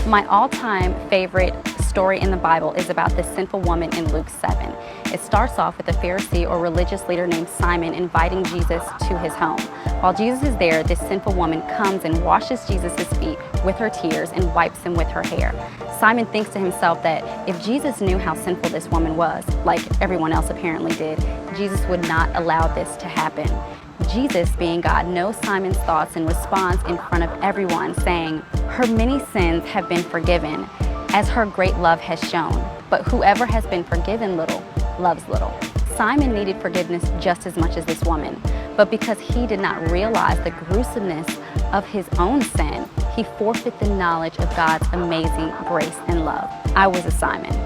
My all-time favorite story in the Bible is about this sinful woman in Luke 7. It starts off with a Pharisee or religious leader named Simon inviting Jesus to his home. While Jesus is there, this sinful woman comes and washes Jesus' feet with her tears and wipes them with her hair. Simon thinks to himself that if Jesus knew how sinful this woman was, like everyone else apparently did, Jesus would not allow this to happen. Jesus, being God, knows Simon's thoughts and responds in front of everyone, saying, "Her many sins have been forgiven, as her great love has shown. But whoever has been forgiven little, loves little." Simon needed forgiveness just as much as this woman, but because he did not realize the gruesomeness of his own sin, he forfeited the knowledge of God's amazing grace and love. I was a Simon.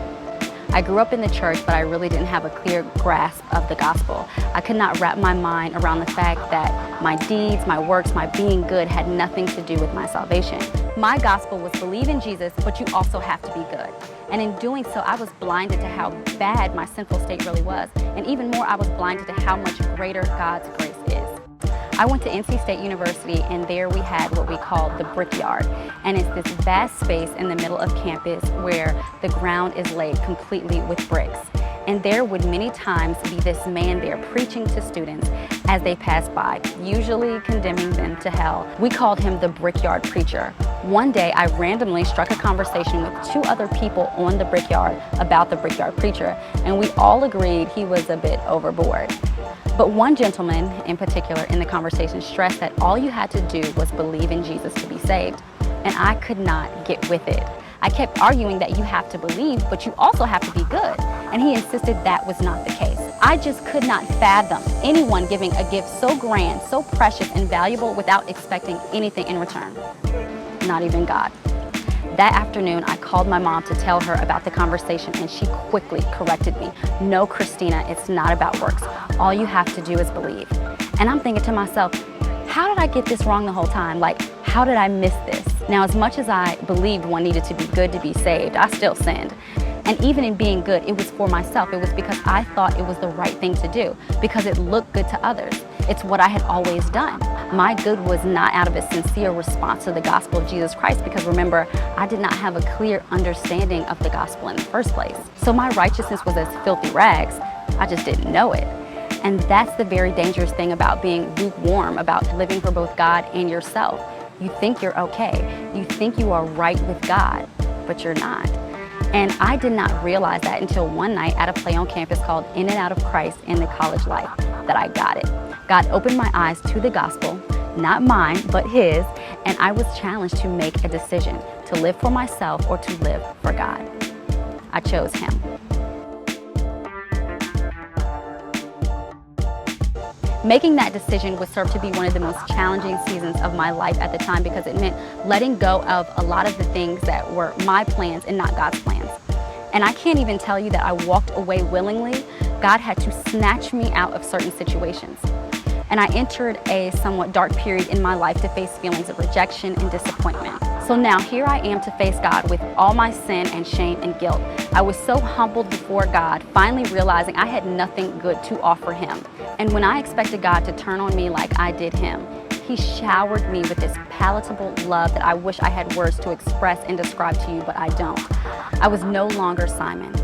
I grew up in the church, but I really didn't have a clear grasp of the gospel. I could not wrap my mind around the fact that my deeds, my works, my being good had nothing to do with my salvation. My gospel was believe in Jesus, but you also have to be good. And in doing so, I was blinded to how bad my sinful state really was. And even more, I was blinded to how much greater God's grace is. I went to NC State University, and there we had what we called the Brickyard. And it's this vast space in the middle of campus where the ground is laid completely with bricks. And there would many times be this man there preaching to students as they passed by, usually condemning them to hell. We called him the Brickyard Preacher. One day, I randomly struck a conversation with two other people on the Brickyard about the Brickyard Preacher, and we all agreed he was a bit overboard. But one gentleman in particular in the conversation stressed that all you had to do was believe in Jesus to be saved. And I could not get with it. I kept arguing that you have to believe, but you also have to be good. And he insisted that was not the case. I just could not fathom anyone giving a gift so grand, so precious and valuable without expecting anything in return. Not even God. That afternoon, I called my mom to tell her about the conversation, and she quickly corrected me. "No, Christina, it's not about works. All you have to do is believe." And I'm thinking to myself, how did I get this wrong the whole time? Like, how did I miss this? Now, as much as I believed one needed to be good to be saved, I still sinned. And even in being good, it was for myself. It was because I thought it was the right thing to do, because it looked good to others. It's what I had always done. My good was not out of a sincere response to the gospel of Jesus Christ, because remember, I did not have a clear understanding of the gospel in the first place. So my righteousness was as filthy rags. I just didn't know it. And that's the very dangerous thing about being lukewarm, about living for both God and yourself. You think you're okay. You think you are right with God, but you're not. And I did not realize that until one night at a play on campus called In and Out of Christ in the College Life, that I got it. God opened my eyes to the gospel, not mine, but His, and I was challenged to make a decision, to live for myself or to live for God. I chose Him. Making that decision would serve to be one of the most challenging seasons of my life at the time, because it meant letting go of a lot of the things that were my plans and not God's plans. And I can't even tell you that I walked away willingly. God had to snatch me out of certain situations. And I entered a somewhat dark period in my life to face feelings of rejection and disappointment. So now here I am to face God with all my sin and shame and guilt. I was so humbled before God, finally realizing I had nothing good to offer Him. And when I expected God to turn on me like I did Him, He showered me with this palatable love that I wish I had words to express and describe to you, but I don't. I was no longer Simon.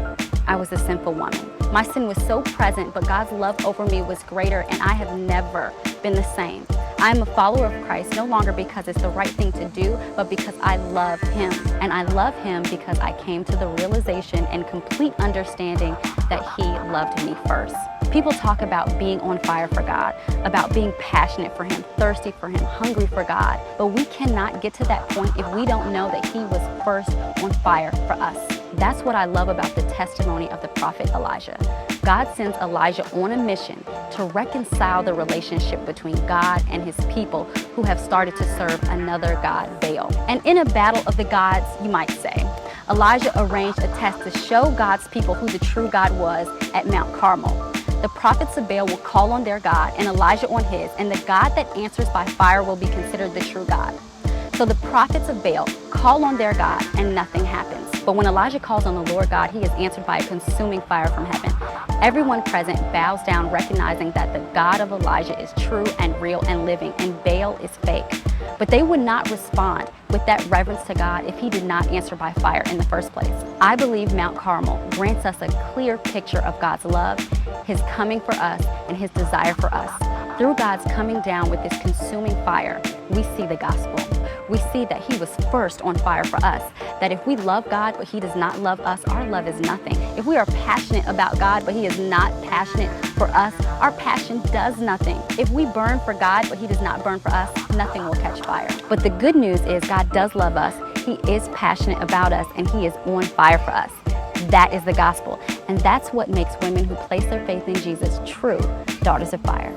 I was a sinful woman. My sin was so present, but God's love over me was greater, and I have never been the same. I am a follower of Christ, no longer because it's the right thing to do, but because I love Him. And I love Him because I came to the realization and complete understanding that He loved me first. People talk about being on fire for God, about being passionate for Him, thirsty for Him, hungry for God. But we cannot get to that point if we don't know that He was first on fire for us. That's what I love about the testimony of the prophet Elijah. God sends Elijah on a mission to reconcile the relationship between God and His people who have started to serve another god, Baal. And in a battle of the gods, you might say, Elijah arranged a test to show God's people who the true God was at Mount Carmel. The prophets of Baal will call on their God and Elijah on his, and the God that answers by fire will be considered the true God. So the prophets of Baal call on their God and nothing happens. But when Elijah calls on the Lord God, he is answered by a consuming fire from heaven. Everyone present bows down, recognizing that the God of Elijah is true and real and living, and Baal is fake. But they would not respond with that reverence to God if he did not answer by fire in the first place. I believe Mount Carmel grants us a clear picture of God's love, his coming for us, and his desire for us. Through God's coming down with this consuming fire, we see the gospel. We see that he was first on fire for us, that if we love God but he does not love us, our love is nothing. If we are passionate about God but he is not passionate for us, our passion does nothing. If we burn for God but he does not burn for us, nothing will catch fire. But the good news is God does love us, he is passionate about us, and he is on fire for us. That is the gospel, and that's what makes women who place their faith in Jesus true daughters of fire.